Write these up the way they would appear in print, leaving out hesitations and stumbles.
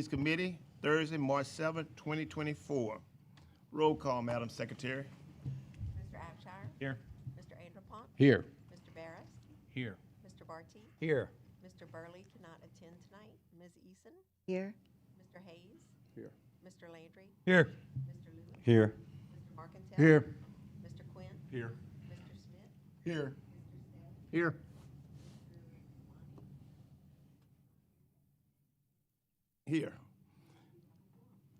Committee, Thursday, March 7th, 2024. Roll call, Madam Secretary. Mr. Abshire? Here. Mr. Anderpont? Here. Mr. Barris? Here. Mr. Barty? Here. Mr. Burley cannot attend tonight. Ms. Eason? Here. Mr. Hayes? Here. Mr. Landry? Here. Mr. Lewis? Here. Mr. Markentile? Here. Mr. Quinn? Here. Mr. Smith? Here. Mr. Snell? Here. Here.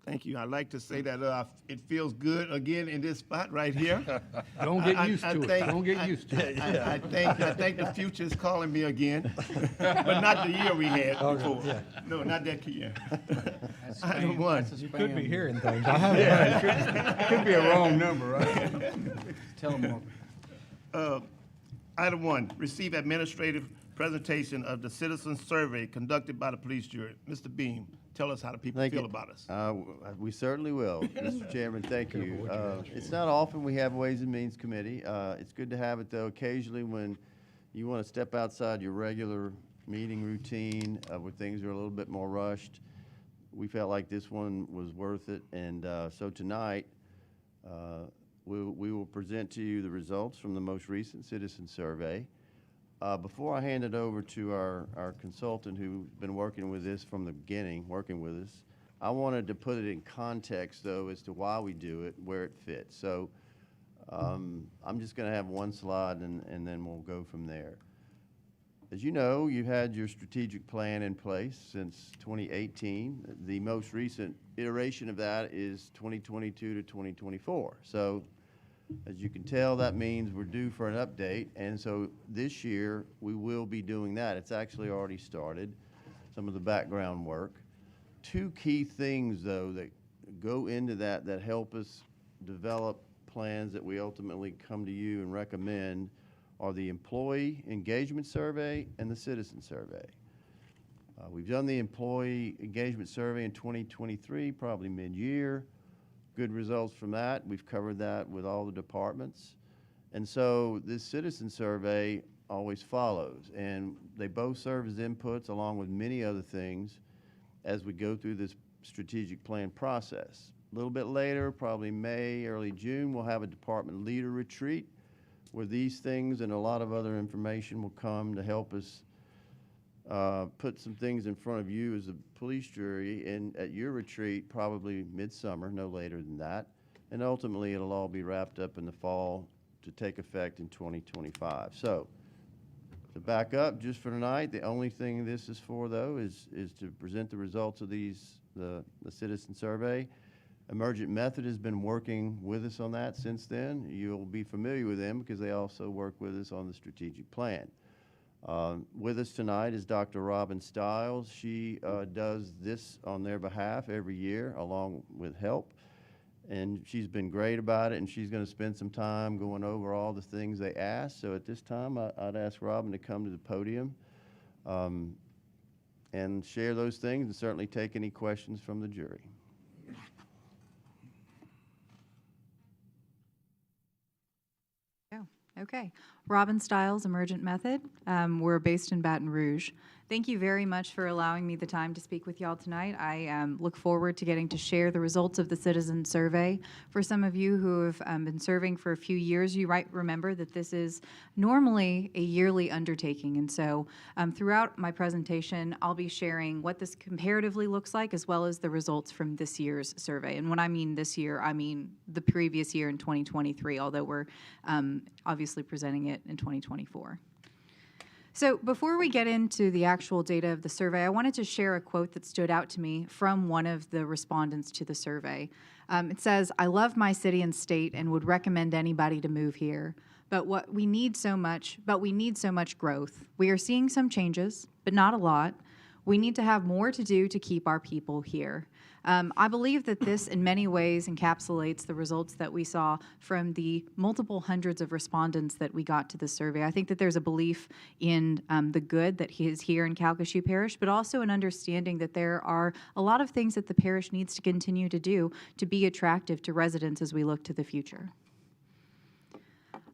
Thank you. I'd like to say that it feels good again in this spot right here. Don't get used to it. Don't get used to it. I think the future is calling me again, but not the year we had before. yeah. No, not that year. Item one. You could be hearing things. I haven't. It could be a wrong number, right? Tell them more. Item one, receive administrative presentation of the citizen survey conducted by the police jury. Mr. Beam, tell us how the people feel about us. We certainly will, Mr. Chairman, thank you. It's not often we have Ways and Means Committee. It's good to have it, though, occasionally when you want to step outside your regular meeting routine where things are a little bit more rushed. We felt like this one was worth it, and so tonight we will present to you the results from the most recent citizen survey. Before I hand it over to our consultant who's been working with this from the beginning, I wanted to put it in context, though, as to why we do it, where it fits. So I'm just going to have one slide, and then we'll go from there. As you know, you've had your strategic plan in place since 2018. The most recent iteration of that is 2022 to 2024. So as you can tell, that means we're due for an update, and so this year we will be doing that. It's actually already started, some of the background work. Two key things, though, that go into that help us develop plans that we ultimately come to you and recommend are the employee engagement survey and the citizen survey. We've done the employee engagement survey in 2023, probably mid-year. Good results from that. We've covered that with all the departments. And so this citizen survey always follows, and they both serve as inputs along with many other things as we go through this strategic plan process. A little bit later, probably May, early June, we'll have a department leader retreat where these things and a lot of other information will come to help us put some things in front of you as a police jury, and at your retreat, probably midsummer, no later than that. And ultimately, it'll all be wrapped up in the fall to take effect in 2025. So, to back up, just for tonight, the only thing this is for, though, is to present the results of the citizen survey. Emergent Method has been working with us on that since then. You'll be familiar with them because they also work with us on the strategic plan. With us tonight is Dr. Robin Stiles. She does this on their behalf every year along with help, and she's been great about it, and she's going to spend some time going over all the things they asked. So at this time, I'd ask Robin to come to the podium and share those things and certainly take any questions from the jury. Okay. Robin Stiles, Emergent Method. We're based in Baton Rouge. Thank you very much for allowing me the time to speak with y'all tonight. I look forward to getting to share the results of the citizen survey. For some of you who have been serving for a few years, you might remember that this is normally a yearly undertaking. And so throughout my presentation, I'll be sharing what this comparatively looks like, as well as the results from this year's survey. And when I mean this year, I mean the previous year in 2023, although we're obviously presenting it in 2024. So before we get into the actual data of the survey, I wanted to share a quote that stood out to me from one of the respondents to the survey. It says, "I love my city and state and would recommend anybody to move here. But we need so much growth. We are seeing some changes, but not a lot. We need to have more to do to keep our people here." I believe that this in many ways encapsulates the results that we saw from the multiple hundreds of respondents that we got to the survey. I think that there's a belief in the good that is here in Calcasieu Parish, but also an understanding that there are a lot of things that the parish needs to continue to do to be attractive to residents as we look to the future.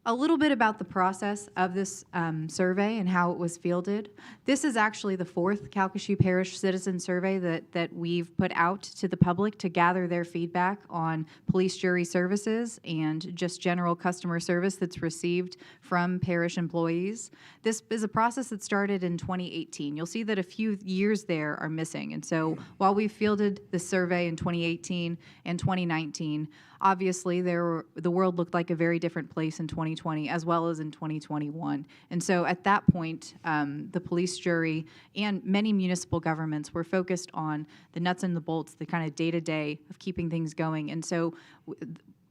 A little bit about the process of this survey and how it was fielded. This is actually the fourth Calcasieu Parish citizen survey that we've put out to the public to gather their feedback on police jury services and just general customer service that's received from parish employees. This is a process that started in 2018. You'll see that a few years there are missing. And so while we fielded the survey in 2018 and 2019, obviously, the world looked like a very different place in 2020 as well as in 2021. And so at that point, the police jury and many municipal governments were focused on the nuts and the bolts, the kind of day-to-day of keeping things going. And so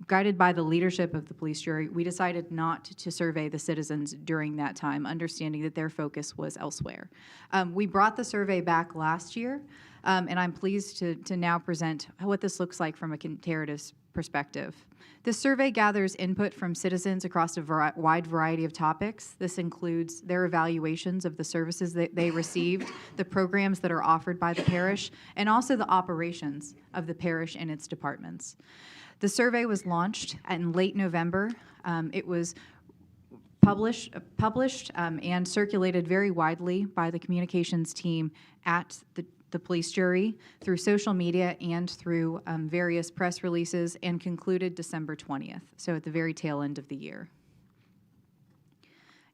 guided by the leadership of the police jury, we decided not to survey the citizens during that time, understanding that their focus was elsewhere. We brought the survey back last year, and I'm pleased to now present what this looks like from a comparative perspective. This survey gathers input from citizens across a wide variety of topics. This includes their evaluations of the services that they received, the programs that are offered by the parish, and also the operations of the parish and its departments. The survey was launched in late November. It was published and circulated very widely by the communications team at the police jury through social media and through various press releases, and concluded December 20th, so at the very tail end of the year.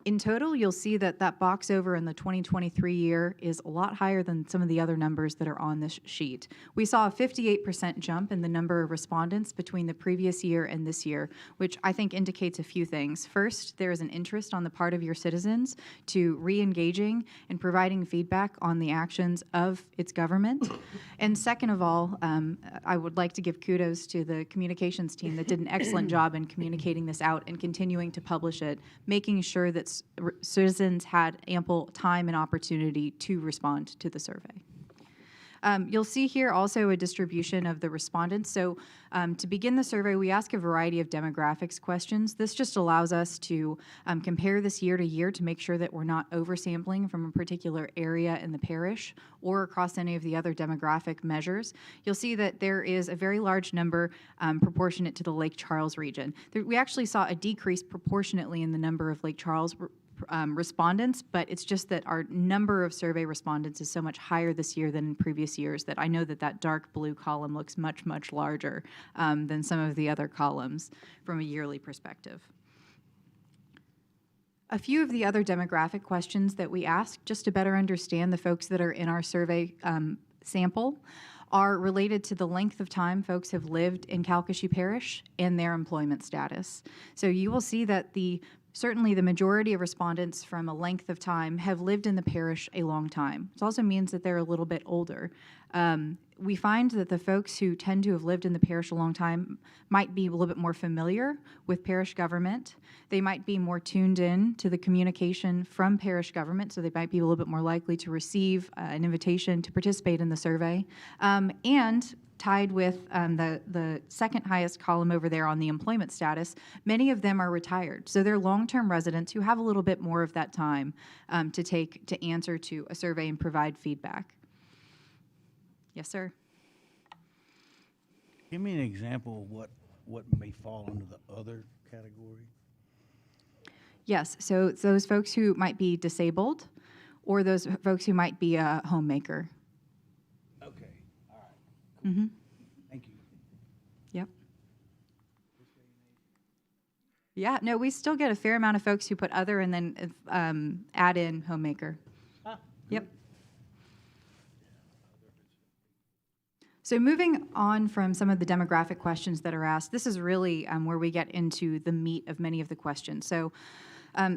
In total, you'll see that that box over in the 2023 year is a lot higher than some of the other numbers that are on this sheet. We saw a 58% jump in the number of respondents between the previous year and this year, which I think indicates a few things. First, there is an interest on the part of your citizens to re-engaging and providing feedback on the actions of its government. And second of all, I would like to give kudos to the communications team that did an excellent job in communicating this out and continuing to publish it, making sure that citizens had ample time and opportunity to respond to the survey. You'll see here also a distribution of the respondents. So to begin the survey, we ask a variety of demographics questions. This just allows us to compare this year to year to make sure that we're not oversampling from a particular area in the parish or across any of the other demographic measures. You'll see that there is a very large number proportionate to the Lake Charles region. We actually saw a decrease proportionately in the number of Lake Charles respondents, but it's just that our number of survey respondents is so much higher this year than in previous years that I know that that dark blue column looks much, much larger than some of the other columns from a yearly perspective. A few of the other demographic questions that we ask, just to better understand the folks that are in our survey sample, are related to the length of time folks have lived in Calcasieu Parish and their employment status. So you will see that certainly the majority of respondents from a length of time have lived in the parish a long time. It also means that they're a little bit older. We find that the folks who tend to have lived in the parish a long time might be a little bit more familiar with parish government. They might be more tuned in to the communication from parish government, so they might be a little bit more likely to receive an invitation to participate in the survey. And tied with the second highest column over there on the employment status, many of them are retired. So they're long-term residents who have a little bit more of that time to answer to a survey and provide feedback. Yes, sir. Give me an example of what may fall under the other category. Yes, so it's those folks who might be disabled or those folks who might be a homemaker. Okay, all right. Cool. Mm-hmm. Thank you. Yep. Yeah, no, we still get a fair amount of folks who put other and then add in homemaker. Yep. So moving on from some of the demographic questions that are asked, this is really where we get into the meat of many of the questions. So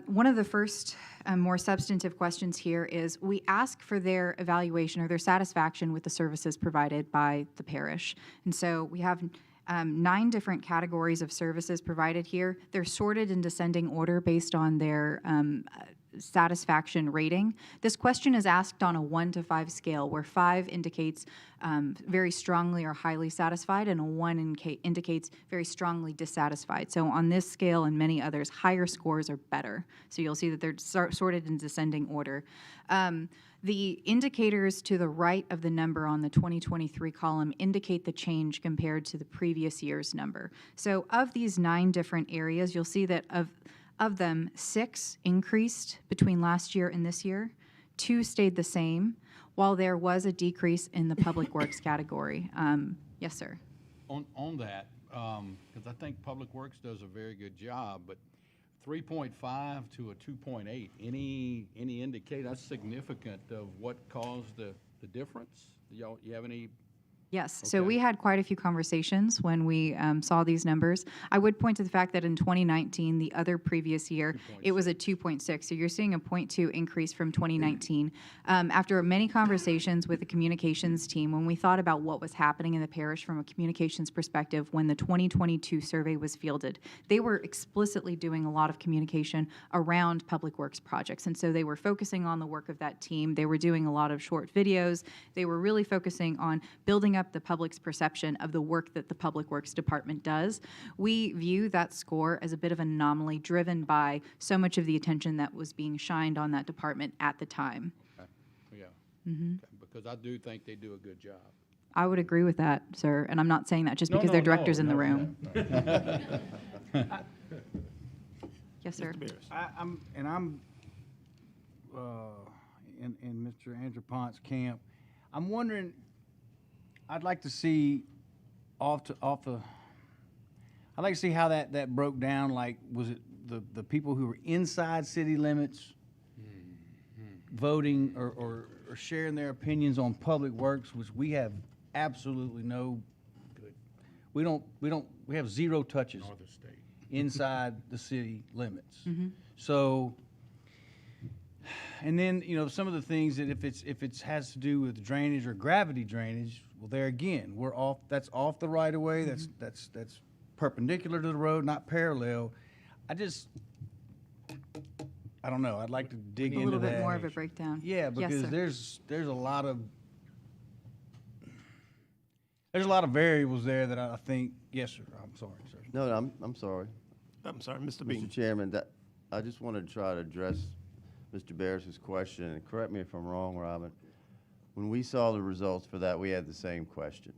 one of the first more substantive questions here is we ask for their evaluation or their satisfaction with the services provided by the parish. And so we have 9 different categories of services provided here. They're sorted in descending order based on their satisfaction rating. This question is asked on a 1 to 5 scale, where 5 indicates very strongly or highly satisfied, and a 1 indicates very strongly dissatisfied. So on this scale and many others, higher scores are better. So you'll see that they're sorted in descending order. The indicators to the right of the number on the 2023 column indicate the change compared to the previous year's number. So of these 9 different areas, you'll see that Of them, 6 increased between last year and this year. 2 stayed the same, while there was a decrease in the public works category. Yes, sir. On that, because I think Public Works does a very good job, but 3.5 to a 2.8, any indicator, that's significant of what caused the difference? You have any? Yes, so Okay. we had quite a few conversations when we saw these numbers. I would point to the fact that in 2019, the other previous year, it was a 2.6. So you're seeing a 0.2 increase from 2019. After many conversations with the communications team, when we thought about what was happening in the parish from a communications perspective, when the 2022 survey was fielded, they were explicitly doing a lot of communication around public works projects. And so they were focusing on the work of that team. They were doing a lot of short videos. They were really focusing on building up the public's perception of the work that the Public Works Department does. We view that score as a bit of an anomaly driven by so much of the attention that was being shined on that department at the time. Okay. Yeah. Okay. Because I do think they do a good job. I would agree with that, sir, and I'm not saying that just because they're directors in the room. Yes, sir. Mr. Barris. I'm in Mr. Andrew Pont's camp. I'm wondering, I'd like to see I'd like to see how that broke down. Like, was it the people who were inside city limits voting or sharing their opinions on public works, which we have absolutely no, we have 0 touches inside the city limits. So, and then, you know, some of the things that if it has to do with drainage or gravity drainage, well, there again, that's off the right of way. That's perpendicular to the road, not parallel. I don't know. I'd like to dig A into little that. bit more of a breakdown. Yeah, Yes, because sir. there's a lot of variables there that I think. Yes, sir. I'm sorry, sir. No, I'm sorry. I'm sorry, Mr. Mr. Beam. Chairman, I just wanted to try to address Mr. Barris's question, and correct me if I'm wrong, Robin. When we saw the results for that, we had the same question.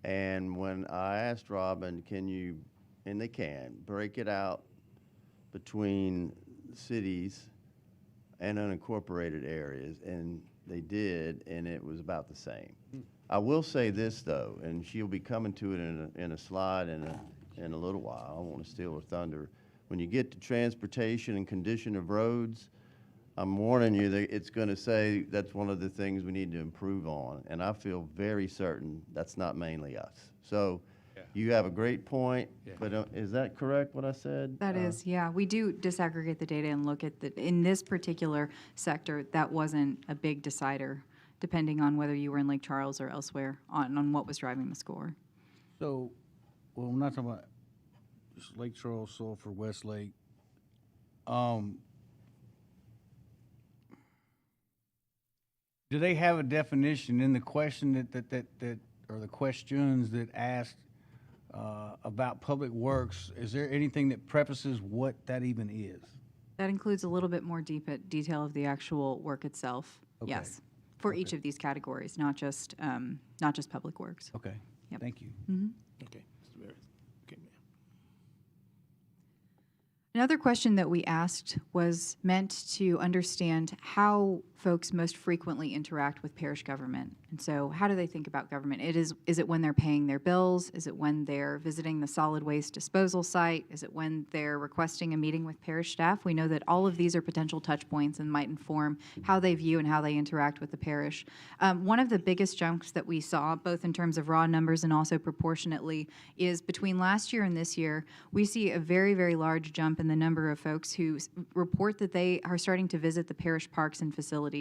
And when I asked Robin, can you, and they can, break it out between cities and unincorporated areas, and they did, and it was about the same. I will say this, though, and she'll be coming to it in a slide in a little while. I don't want to steal her thunder. When you get to transportation and condition of roads, I'm warning you that it's going to say that's one of the things we need to improve on, and I feel very certain that's not mainly us. So you have a great point, but is that correct, what I said? That is, yeah. We do disaggregate the data and look at in this particular sector, that wasn't a big decider, depending on whether you were in Lake Charles or elsewhere on what was driving the score. So, well, we're not talking about just Lake Charles, Sulphur, Westlake. Do they have a definition in the question that or the questions that asked about public works? Is there anything that prefaces what that even is? That includes a little bit more detail of the actual work itself. Okay. Yes, for each of these categories, not just public works. Okay. Yep. Thank you. Okay, Mr. Barris. Okay, ma'am. Another question that we asked was meant to understand how folks most frequently interact with parish government. And so how do they think about government? Is it when they're paying their bills? Is it when they're visiting the solid waste disposal site? Is it when they're requesting a meeting with parish staff? We know that all of these are potential touch points and might inform how they view and how they interact with the parish. One of the biggest jumps that we saw, both in terms of raw numbers and also proportionately, is between last year and this year, we see a very, very large jump in the number of folks who report that they are starting to visit the parish parks and facilities.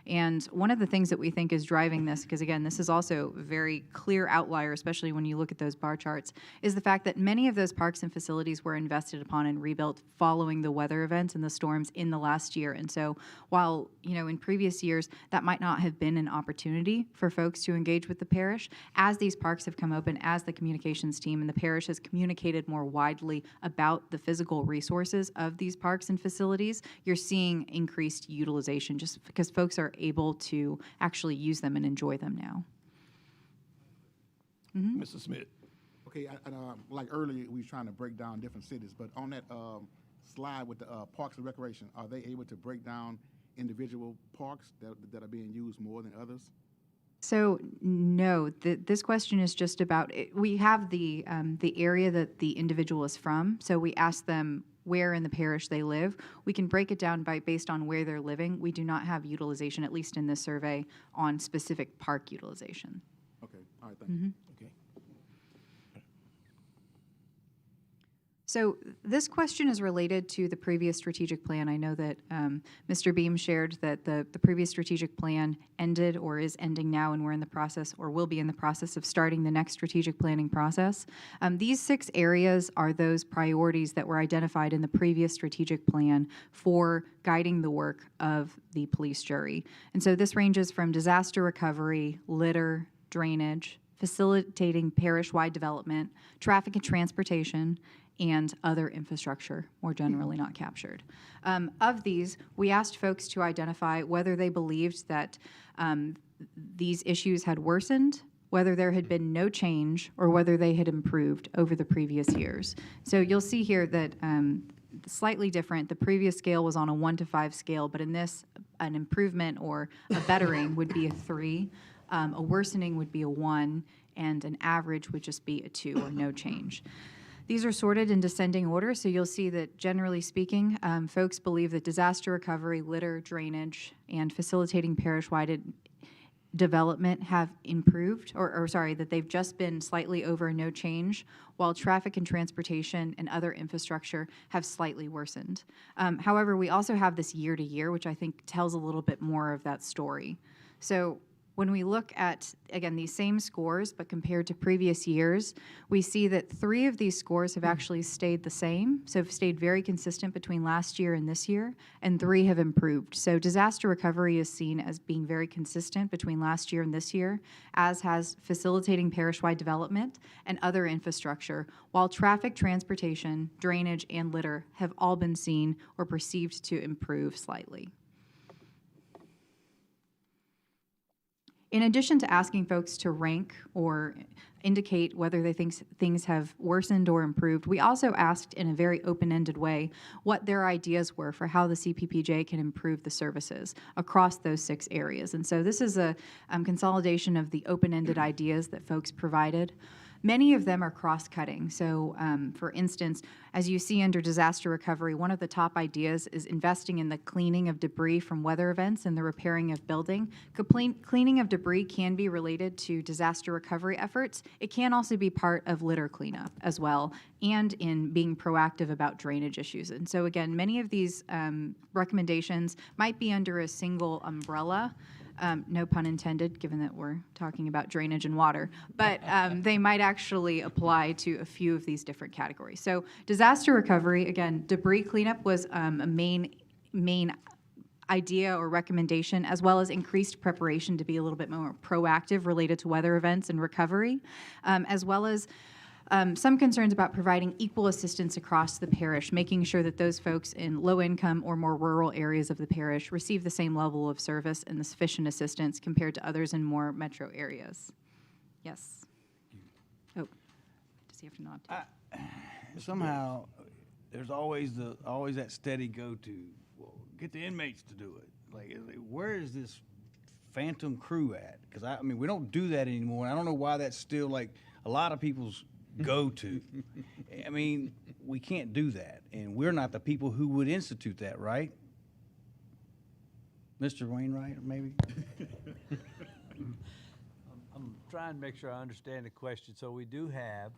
And one of the things that we think is driving this, because again, this is also a very clear outlier, especially when you look at those bar charts, is the fact that many of those parks and facilities were invested upon and rebuilt following the weather events and the storms in the last year. And so while, you know, in previous years, that might not have been an opportunity for folks to engage with the parish, as these parks have come open, as the communications team and the parish has communicated more widely about the physical resources of these parks and facilities, you're seeing increased utilization just because folks are able to actually use them and enjoy them now. Mr. Smith. Okay, like earlier, we was trying to break down different cities, but on that slide with the Parks and Recreation, are they able to break down individual parks that are being used more than others? So, no, this question is just about, we have the area that the individual is from, so we ask them where in the parish they live. We can break it down based on where they're living. We do not have utilization, at least in this survey, on specific park utilization. Okay, all right, thank you. Okay. So this question is related to the previous strategic plan. I know that Mr. Beam shared that the previous strategic plan ended or is ending now, and we're in the process or will be in the process of starting the next strategic planning process. These 6 areas are those priorities that were identified in the previous strategic plan for guiding the work of the police jury. And so this ranges from disaster recovery, litter, drainage, facilitating parish-wide development, traffic and transportation, and other infrastructure, more generally not captured. Of these, we asked folks to identify whether they believed that these issues had worsened, whether there had been no change, or whether they had improved over the previous years. So you'll see here that slightly different. The previous scale was on a 1 to 5 scale, but in this, an improvement or a bettering would be a 3, a worsening would be a 1, and an average would just be a 2 or no change. These are sorted in descending order, so you'll see that generally speaking, folks believe that disaster recovery, litter, drainage, and facilitating parish-wide development have improved, or sorry, that they've just been slightly over no change, while traffic and transportation and other infrastructure have slightly worsened. However, we also have this year to year, which I think tells a little bit more of that story. So when we look at, again, these same scores, but compared to previous years, we see that 3 of these scores have actually stayed the same, so have stayed very consistent between last year and this year, and 3 have improved. So disaster recovery is seen as being very consistent between last year and this year, as has facilitating parish-wide development and other infrastructure, while traffic, transportation, drainage, and litter have all been seen or perceived to improve slightly. In addition to asking folks to rank or indicate whether they think things have worsened or improved, we also asked in a very open-ended way what their ideas were for how the CPPJ can improve the services across those 6 areas. And so this is a consolidation of the open-ended ideas that folks provided. Many of them are cross-cutting. So, for instance, as you see under disaster recovery, one of the top ideas is investing in the cleaning of debris from weather events and the repairing of building. Cleaning of debris can be related to disaster recovery efforts. It can also be part of litter cleanup as well, and in being proactive about drainage issues. And so, again, many of these recommendations might be under a single umbrella. No pun intended, given that we're talking about drainage and water, but they might actually apply to a few of these different categories. So disaster recovery, again, debris cleanup was a main idea or recommendation, as well as increased preparation to be a little bit more proactive related to weather events and recovery, as well as some concerns about providing equal assistance across the parish, making sure that those folks in low-income or more rural areas of the parish receive the same level of service and the sufficient assistance compared to others in more metro areas. Yes. Oh, does he have to nod? Somehow, there's always that steady go-to. Well, get the inmates to do it. Like, where is this phantom crew at? Because I mean, we don't do that anymore. I don't know why that's still like a lot of people's go-to. I mean, we can't do that, and we're not the people who would institute that, right? Mr. Wainwright, maybe? I'm trying to make sure I understand the question. So we do have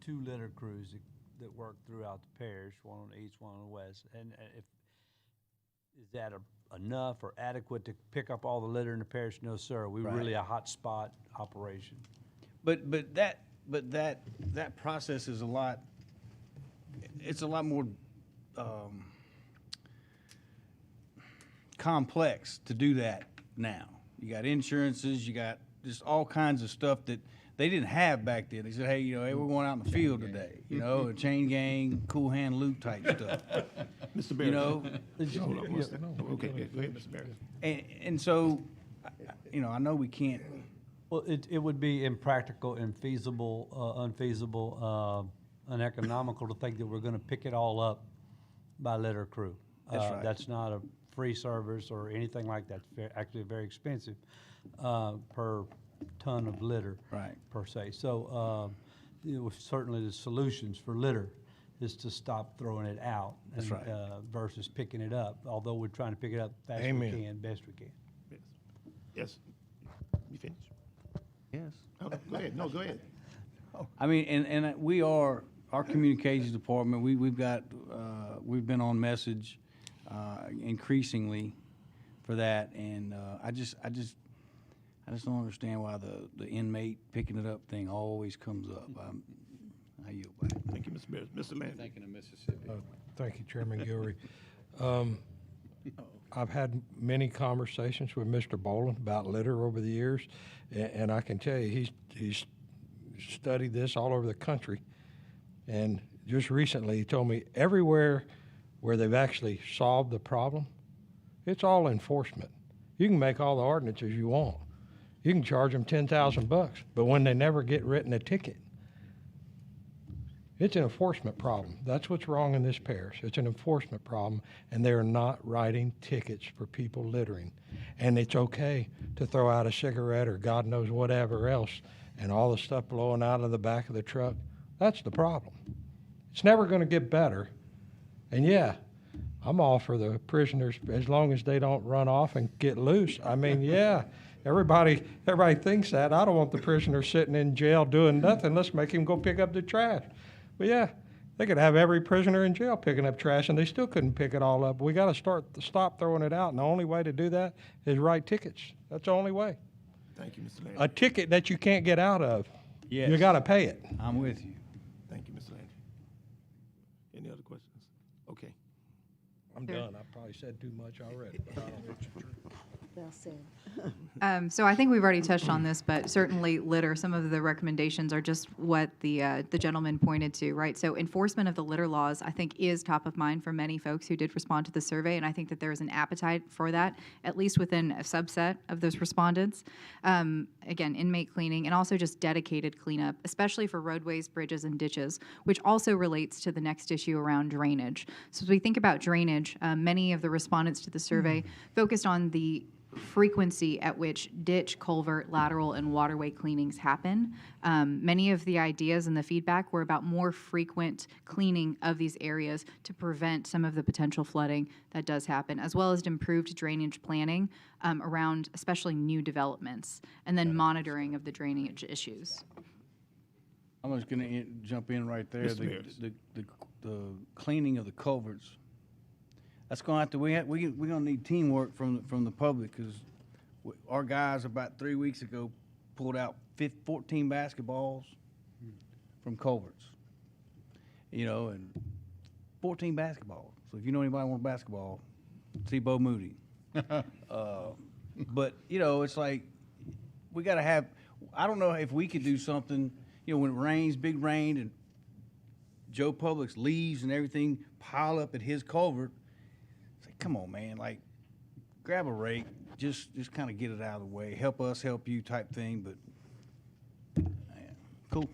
2 litter crews that work throughout the parish, one on the east, one on the west. And is that enough or adequate to pick up all the litter in the parish? No, sir. We're Right. really a hot spot operation. But that process is a lot more complex to do that now. You got insurances, you got just all kinds of stuff that they didn't have back then. They said, hey, hey, we're going out in the field today, a chain gang, cool hand Luke type stuff. Mr. Barrett. Hold on, okay, go ahead, Mr. Barrett. And so, I know we can't. Well, it would be impractical, infeasible, unfeasible, uneconomical to think that we're going to pick it all up by litter crew. That's right. That's not a free service or anything like that. It's actually very expensive per ton of litter. Right. Per se. So certainly the solutions for litter is to stop throwing it out. That's right. Versus picking it up, although we're trying to pick it up fast as we Amen. can, best we can. Yes. Yes. You finished? Yes. Oh, go ahead. No, go ahead. I mean, and we are, our communications department, we've got, we've been on message increasingly for that, and I just don't understand why the inmate picking it up thing always comes up. I yield back. Thank you, Mr. Mayor. Mr. Landry. Thinking of Mississippi. Thank you, Chairman Gilrery. I've had many conversations with Mr. Boland about litter over the years, and I can tell you, he's studied this all over the country. And just recently, he told me everywhere where they've actually solved the problem, it's all enforcement. You can make all the ordinances you want. You can charge them $10,000, but when they never get written a ticket, it's an enforcement problem. That's what's wrong in this parish. It's an enforcement problem, and they're not writing tickets for people littering. And it's okay to throw out a cigarette or God knows whatever else, and all the stuff blowing out of the back of the truck. That's the problem. It's never going to get better. And yeah, I'm all for the prisoners as long as they don't run off and get loose. I mean, yeah, everybody thinks that. I don't want the prisoner sitting in jail doing nothing. Let's make him go pick up the trash. But yeah, they could have every prisoner in jail picking up trash, and they still couldn't pick it all up. We got to stop throwing it out, and the only way to do that is write tickets. That's the only way. Thank you, Mr. Landry. A ticket that you can't get out of, Yes. you got to pay it. I'm with you. Thank you, Mr. Landry. Any other questions? Okay. I'm Sure. done. I probably said too much already. But I don't Well said. So I think we've already touched on this, but certainly litter, some of the recommendations are just what the gentleman pointed to, right? So enforcement of the litter laws, I think, is top of mind for many folks who did respond to the survey, and I think that there is an appetite for that, at least within a subset of those respondents. Again, inmate cleaning and also just dedicated cleanup, especially for roadways, bridges, and ditches, which also relates to the next issue around drainage. So as we think about drainage, many of the respondents to the survey focused on the frequency at which ditch, culvert, lateral, and waterway cleanings happen. Many of the ideas and the feedback were about more frequent cleaning of these areas to prevent some of the potential flooding that does happen, as well as improved drainage planning around especially new developments, and then monitoring of the drainage issues. I'm just going to jump in right there. Mr. Mears. The cleaning of the culverts. That's going to have to, we're going to need teamwork from the public, because our guys about 3 weeks ago pulled out 14 basketballs from culverts. You know, and 14 basketballs. So if you know anybody want a basketball, see Bo Moody. But, you know, it's like, we got to have, I don't know if we could do something, you know, when it rains, big rain, and Joe Public's leaves and everything pile up at his culvert. It's like, come on, man, like, grab a rake, just kind of get it out of the way, help us, help you type thing, but, man, cool,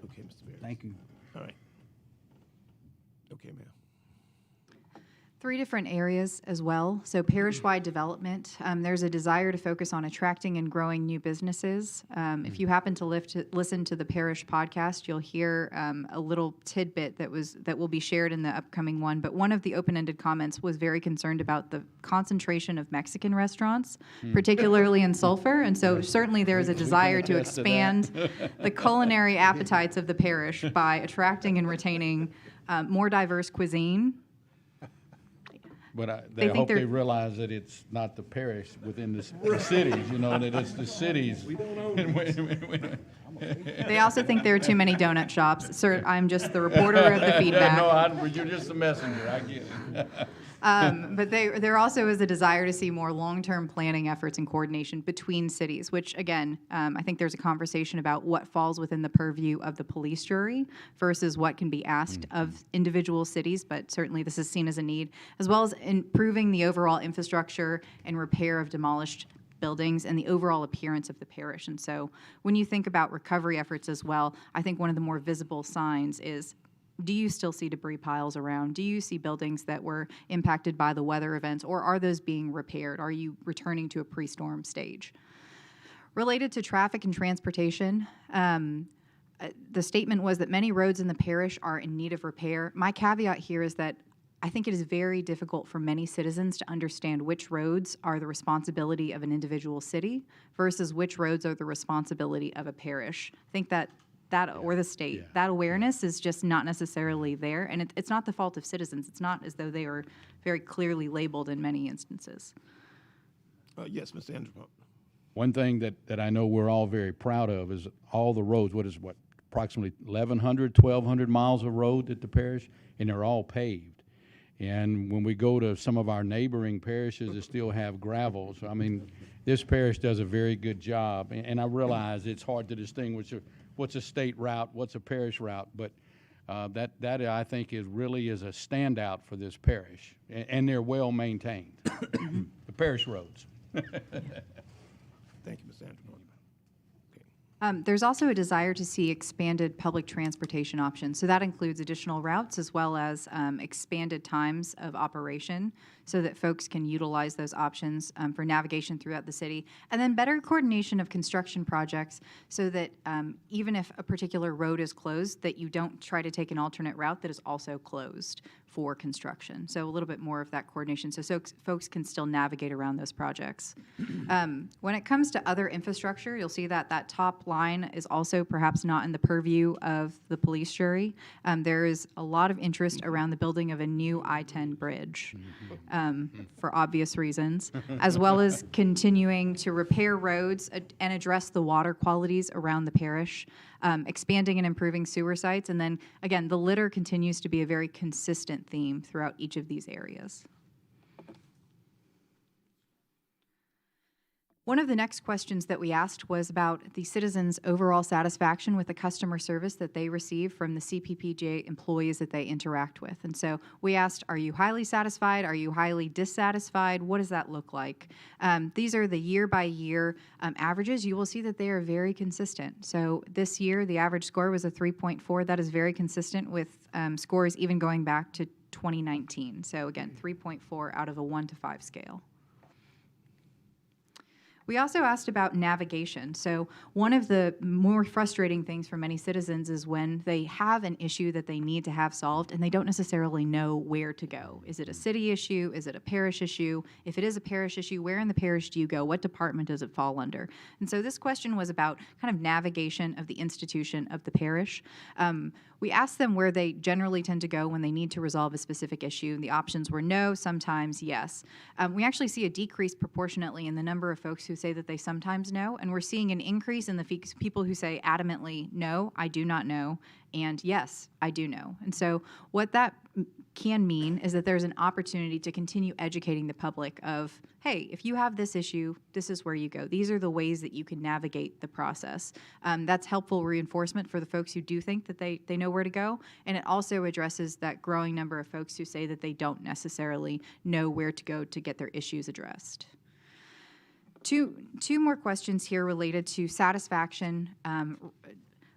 Okay, Mr. Mayor. thank you. All right. Okay, ma'am. 3 different areas as well. So parish-wide development, there's a desire to focus on attracting and growing new businesses. If you happen to listen to the parish podcast, you'll hear a little tidbit that will be shared in the upcoming one. But one of the open-ended comments was very concerned about the concentration of Mexican restaurants, particularly in Sulphur. And so certainly there is a desire to expand the culinary appetites of the parish by attracting and retaining more diverse cuisine. But They I think hope they're- they realize that it's not the parish within the cities, you know, that it's the cities. They also think there are too many donut shops. Sir, I'm just the reporter of the feedback. No, you're just the messenger, I get it. But there also is a desire to see more long-term planning efforts and coordination between cities, which, again, I think there's a conversation about what falls within the purview of the police jury versus what can be asked of individual cities, but certainly this is seen as a need, as well as improving the overall infrastructure and repair of demolished buildings and the overall appearance of the parish. And so when you think about recovery efforts as well, I think one of the more visible signs is do you still see debris piles around? Do you see buildings that were impacted by the weather events, or are those being repaired? Are you returning to a pre-storm stage? Related to traffic and transportation, the statement was that many roads in the parish are in need of repair. My caveat here is that I think it is very difficult for many citizens to understand which roads are the responsibility of an individual city versus which roads are the responsibility of a parish. I think that or the state, that awareness is just not necessarily there, and it's not the fault of citizens. It's not as though they are very clearly labeled in many instances. Yes, Mr. Andrew. One thing that I know we're all very proud of is all the roads, approximately 1,100, 1,200 miles of road at the parish, and they're all paved. And when we go to some of our neighboring parishes that still have gravel, so I mean, this parish does a very good job. And I realize it's hard to distinguish what's a state route, what's a parish route, but that I think really is a standout for this parish, and they're well maintained. The parish roads. Thank you, Mr. Andrew. There's also a desire to see expanded public transportation options. So that includes additional routes as well as expanded times of operation so that folks can utilize those options for navigation throughout the city. And then better coordination of construction projects so that even if a particular road is closed, that you don't try to take an alternate route that is also closed for construction. So a little bit more of that coordination so folks can still navigate around those projects. When it comes to other infrastructure, you'll see that that top line is also perhaps not in the purview of the police jury. There is a lot of interest around the building of a new I-10 bridge for obvious reasons, as well as continuing to repair roads and address the water qualities around the parish, expanding and improving sewer sites, and then, again, the litter continues to be a very consistent theme throughout each of these areas. One of the next questions that we asked was about the citizens' overall satisfaction with the customer service that they receive from the CPPJ employees that they interact with. And so we asked, are you highly satisfied? Are you highly dissatisfied? What does that look like? These are the year-by-year averages. You will see that they are very consistent. So this year, the average score was a 3.4. That is very consistent with scores even going back to 2019. So again, 3.4 out of a 1 to 5 scale. We also asked about navigation. So one of the more frustrating things for many citizens is when they have an issue that they need to have solved and they don't necessarily know where to go. Is it a city issue? Is it a parish issue? If it is a parish issue, where in the parish do you go? What department does it fall under? And so this question was about kind of navigation of the institution of the parish. We asked them where they generally tend to go when they need to resolve a specific issue. The options were no, sometimes yes. We actually see a decrease proportionately in the number of folks who say that they sometimes know, and we're seeing an increase in the people who say adamantly, no, I do not know, and yes, I do know. And so what that can mean is that there's an opportunity to continue educating the public of, hey, if you have this issue, this is where you go. These are the ways that you can navigate the process. That's helpful reinforcement for the folks who do think that they know where to go, and it also addresses that growing number of folks who say that they don't necessarily know where to go to get their issues addressed. Two more questions here related to satisfaction,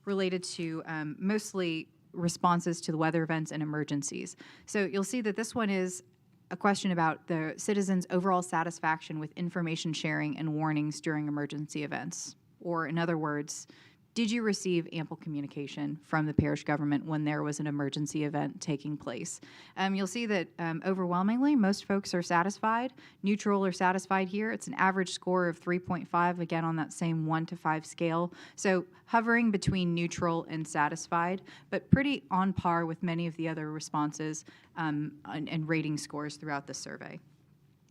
related to mostly responses to the weather events and emergencies. So you'll see that this one is a question about the citizens' overall satisfaction with information sharing and warnings during emergency events. Or in other words, did you receive ample communication from the parish government when there was an emergency event taking place? You'll see that overwhelmingly, most folks are satisfied. Neutral or satisfied here. It's an average score of 3.5, again on that same 1 to 5 scale. So hovering between neutral and satisfied, but pretty on par with many of the other responses and rating scores throughout the survey.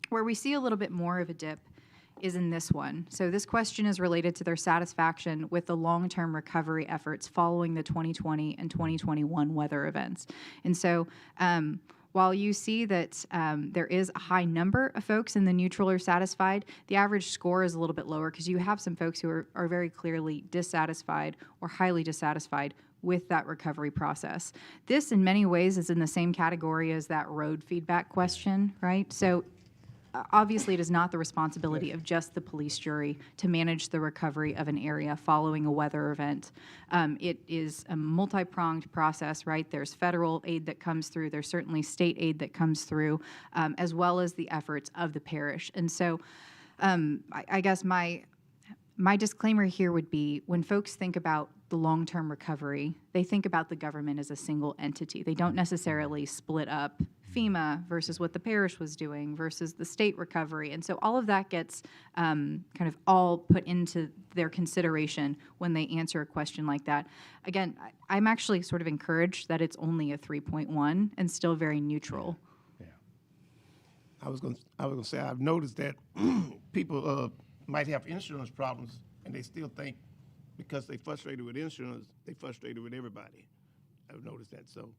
Where we see a little bit more of a dip is in this one. So this question is related to their satisfaction with the long-term recovery efforts following the 2020 and 2021 weather events. And so while you see that there is a high number of folks in the neutral or satisfied, the average score is a little bit lower because you have some folks who are very clearly dissatisfied or highly dissatisfied with that recovery process. This, in many ways, is in the same category as that road feedback question, right? So obviously, it is not the responsibility of just the police jury to manage the recovery of an area following a weather event. It is a multi-pronged process, right? There's federal aid that comes through, there's certainly state aid that comes through, as well as the efforts of the parish. And so I guess my disclaimer here would be, when folks think about the long-term recovery, they think about the government as a single entity. They don't necessarily split up FEMA versus what the parish was doing versus the state recovery. And so all of that gets kind of all put into their consideration when they answer a question like that. Again, I'm actually sort of encouraged that it's only a 3.1 and still very neutral. I was going to say, I've noticed that people might have insurance problems, and they still think because they frustrated with insurance, they frustrated with everybody. I've noticed that, so.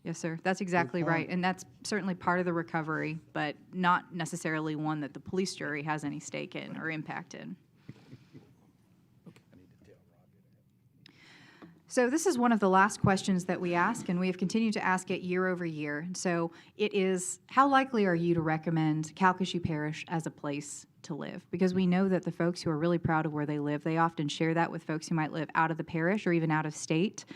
Yes, sir. That's exactly right. And that's certainly part of the recovery, but not necessarily one that the police jury has any stake in or impact in. So this is one of the last questions that we ask, and we have continued to ask it year over year. So it is, how likely are you to recommend Calcasieu Parish as a place to live? Because we know that the folks who are really proud of where they live, they often share that with folks who might live out of the parish or even out of state.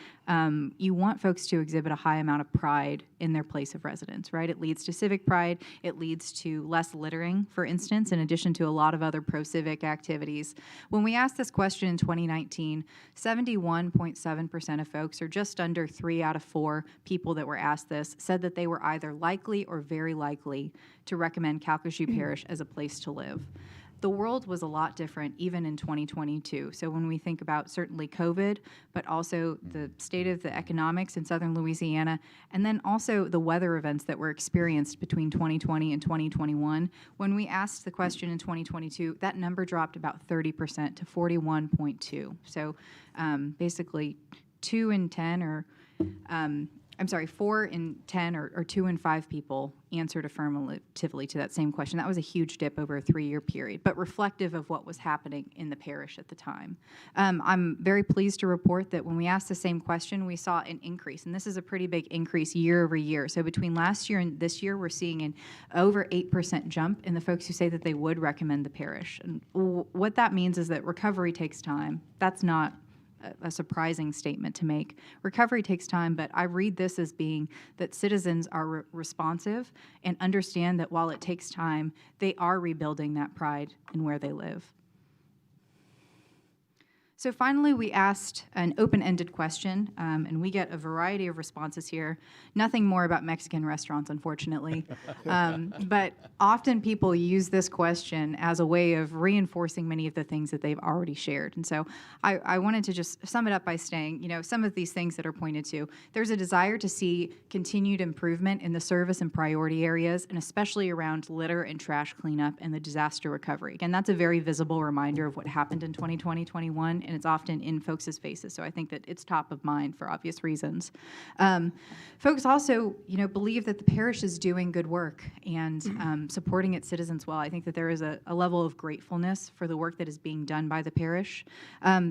You want folks to exhibit a high amount of pride in their place of residence, right? It leads to civic pride. It leads to less littering, for instance, in addition to a lot of other pro-civic activities. When we asked this question in 2019, 71.7% of folks, or just under 3 out of 4 people that were asked this, said that they were either likely or very likely to recommend Calcasieu Parish as a place to live. The world was a lot different even in 2022. So when we think about certainly COVID, but also the state of the economics in southern Louisiana, and then also the weather events that were experienced between 2020 and 2021, when we asked the question in 2022, that number dropped about 30% to 41.2. So basically 4 in 10 or 2 in 5 people answered affirmatively to that same question. That was a huge dip over a 3-year period, but reflective of what was happening in the parish at the time. I'm very pleased to report that when we asked the same question, we saw an increase, and this is a pretty big increase year over year. So between last year and this year, we're seeing an over 8% jump in the folks who say that they would recommend the parish. And what that means is that recovery takes time. That's not a surprising statement to make. Recovery takes time, but I read this as being that citizens are responsive and understand that while it takes time, they are rebuilding that pride in where they live. So finally, we asked an open-ended question, and we get a variety of responses here. Nothing more about Mexican restaurants, unfortunately. But often people use this question as a way of reinforcing many of the things that they've already shared. And so I wanted to just sum it up by saying, some of these things that are pointed to, there's a desire to see continued improvement in the service and priority areas, and especially around litter and trash cleanup and the disaster recovery. Again, that's a very visible reminder of what happened in 2020-21. And it's often in folks' faces, so I think that it's top of mind for obvious reasons. Folks also, believe that the parish is doing good work and supporting its citizens well. I think that there is a level of gratefulness for the work that is being done by the parish.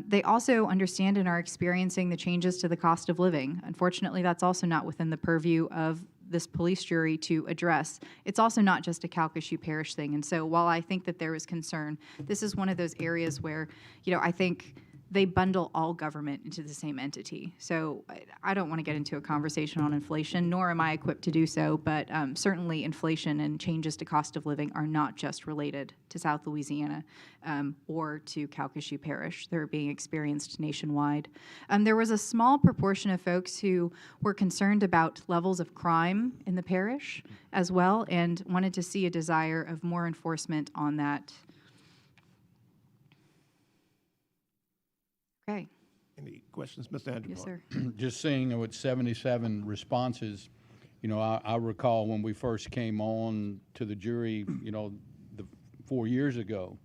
They also understand and are experiencing the changes to the cost of living. Unfortunately, that's also not within the purview of this police jury to address. It's also not just a Calcasieu Parish thing. And so while I think that there is concern, this is one of those areas where, I think they bundle all government into the same entity. So I don't want to get into a conversation on inflation, nor am I equipped to do so, but certainly inflation and changes to cost of living are not just related to South Louisiana or to Calcasieu Parish. They're being experienced nationwide. There was a small proportion of folks who were concerned about levels of crime in the parish as well and wanted to see a desire of more enforcement on that. Okay. Any questions, Mr. Andrew? Yes, sir. Just seeing with 77 responses, I recall when we first came on to the jury, 4 years ago,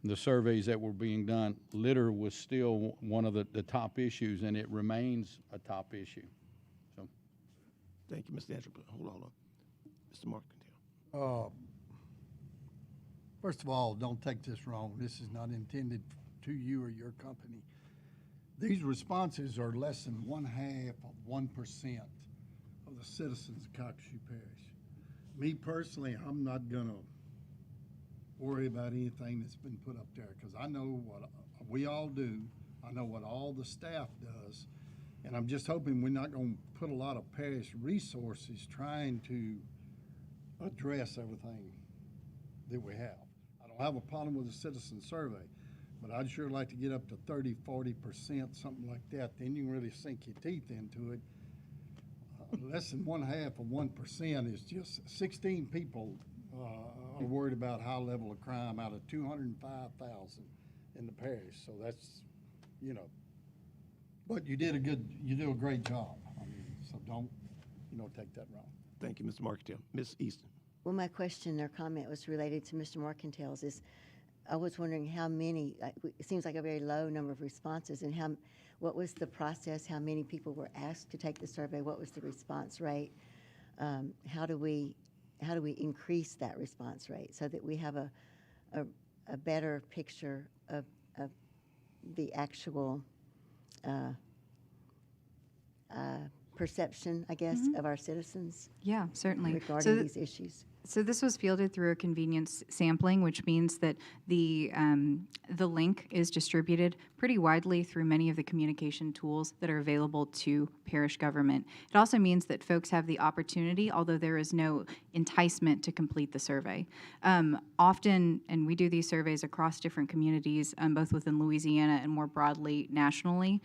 the surveys that were being done, litter was still one of the top issues, and it remains a top issue. So, Thank you, Mr. Andrew. Hold on. Mr. Markendale. First of all, don't take this wrong. This is not intended to you or your company. These responses are less than 1/2 of 1% of the citizens of Calcasieu Parish. Me personally, I'm not gonna worry about anything that's been put up there, because I know what we all do. I know what all the staff does, and I'm just hoping we're not going to put a lot of parish resources trying to address everything that we have. I don't have a problem with a citizen survey, but I'd sure like to get up to 30–40%, something like that. Then you can really sink your teeth into it. Less than 0.5% is just 16 people are worried about high level of crime out of 205,000 in the parish. So that's, you know, but you do a great job. I mean, so don't take that wrong. Thank you, Mr. Marketale. Ms. Easton. Well, my question or comment was related to Mr. Markentale's. Is I was wondering how many, it seems like a very low number of responses, and what was the process? How many people were asked to take the survey? What was the response rate? How do we increase that response rate so that we have a better picture of the actual perception, I guess, of our citizens Yeah, certainly. regarding these issues? So this was fielded through a convenience sampling, which means that the link is distributed pretty widely through many of the communication tools that are available to parish government. It also means that folks have the opportunity, although there is no enticement to complete the survey. Often, and we do these surveys across different communities, both within Louisiana and more broadly nationally,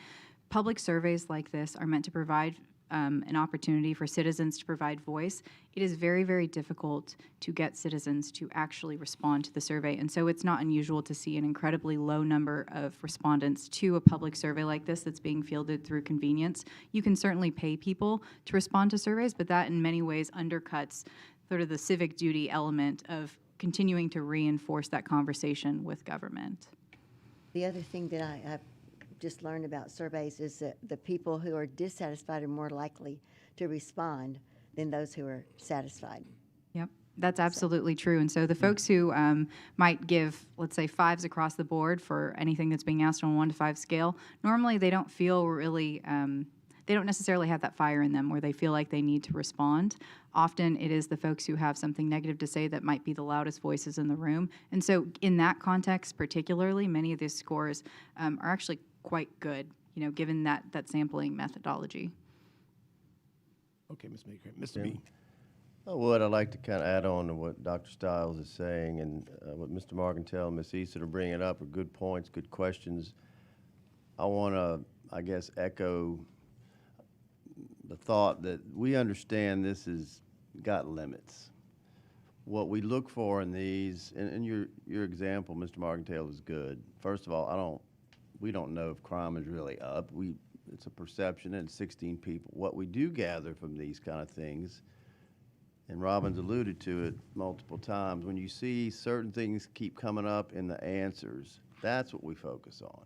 public surveys like this are meant to provide an opportunity for citizens to provide voice. It is very, very difficult to get citizens to actually respond to the survey, and so it's not unusual to see an incredibly low number of respondents to a public survey like this that's being fielded through convenience. You can certainly pay people to respond to surveys, but that in many ways undercuts sort of the civic duty element of continuing to reinforce that conversation with government. The other thing that I've just learned about surveys is that the people who are dissatisfied are more likely to respond than those who are satisfied. Yep, that's absolutely true. And so the folks who might give, let's say, 5s across the board for anything that's being asked on a 1 to 5 scale, normally they don't feel really, they don't necessarily have that fire in them where they feel like they need to respond. Often it is the folks who have something negative to say that might be the loudest voices in the room. And so in that context particularly, many of these scores are actually quite good, given that sampling methodology. Okay, Ms. Maker. Mr. Bean. I'd like to kind of add on to what Dr. Stiles is saying, and what Mr. Markentale and Ms. Easton are bringing up are good points, good questions. I want to, I guess, echo the thought that we understand this has got limits. What we look for in these, and your example, Mr. Markentale, is good. First of all, we don't know if crime is really up. It's a perception, and 16 people. What we do gather from these kind of things, and Robin's alluded to it multiple times, when you see certain things keep coming up in the answers, that's what we focus on.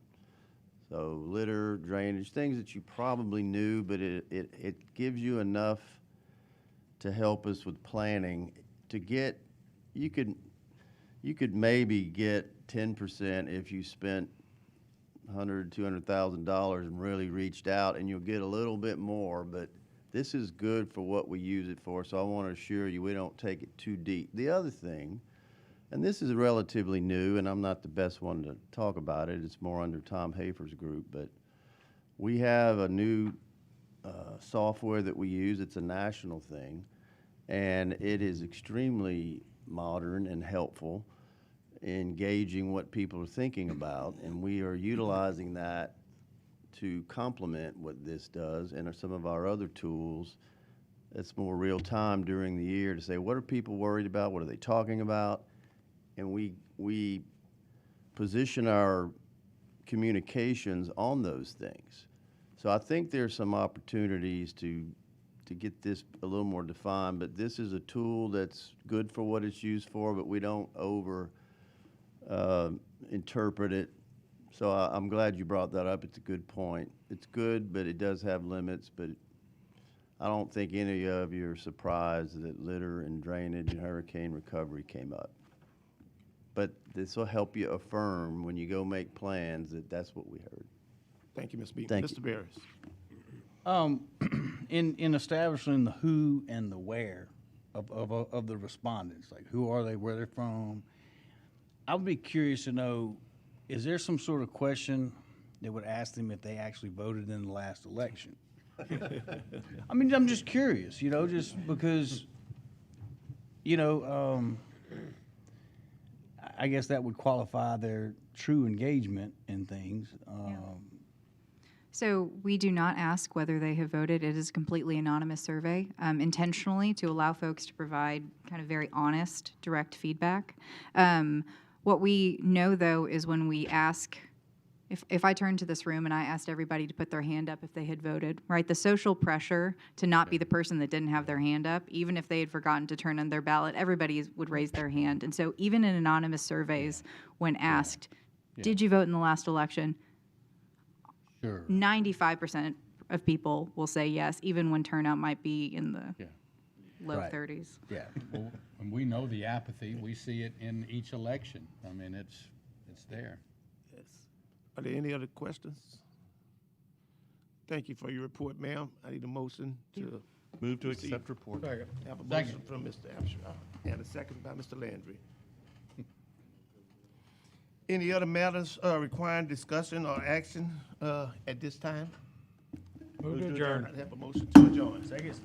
So litter, drainage, things that you probably knew, but it gives you enough to help us with planning to get, you could maybe get 10% if you spent $100,000, $200,000 and really reached out, and you'll get a little bit more, but this is good for what we use it for, so I want to assure you we don't take it too deep. The other thing, and this is relatively new, and I'm not the best one to talk about it, it's more under Tom Hafer's group, but we have a new software that we use. It's a national thing, and it is extremely modern and helpful in gauging what people are thinking about, and we are utilizing that to complement what this does and some of our other tools. It's more real time during the year to say, what are people worried about? What are they talking about? And we position our communications on those things. So I think there's some opportunities to get this a little more defined, but this is a tool that's good for what it's used for, but we don't interpret it. So I'm glad you brought that up. It's a good point. It's good, but it does have limits, but I don't think any of you are surprised that litter and drainage and hurricane recovery came up. But this will help you affirm when you go make plans that that's what we heard. Thank you, Mr. Bean. Thank Mr. you. Barris. In establishing the who and the where of the respondents, like who are they, where they're from, I would be curious to know, is there some sort of question that would ask them if they actually voted in the last election? I mean, I'm just curious, just because, I guess that would qualify their true engagement in things. So we do not ask whether they have voted. It is a completely anonymous survey, intentionally to allow folks to provide kind of very honest, direct feedback. What we know, though, is when we ask, if I turned to this room and I asked everybody to put their hand up if they had voted, right? The social pressure to not be the person that didn't have their hand up, even if they had forgotten to turn in their ballot, everybody would raise their hand. And so even in anonymous surveys, when asked, did you vote in the last election? Sure. 95% of people will say yes, even when turnout might be in the Yeah. low Right. 30s. Yeah. Well, and we know the apathy. We see it in each election. I mean, it's there. Yes. Are there any other questions? Thank you for your report, ma'am. I need a motion to Move to Receive. accept report. have a motion from Mr. Absher and a second by Mr. Landry. Any other matters requiring discussion or action at this time? Move to adjourn. I have a motion to adjourn. Second.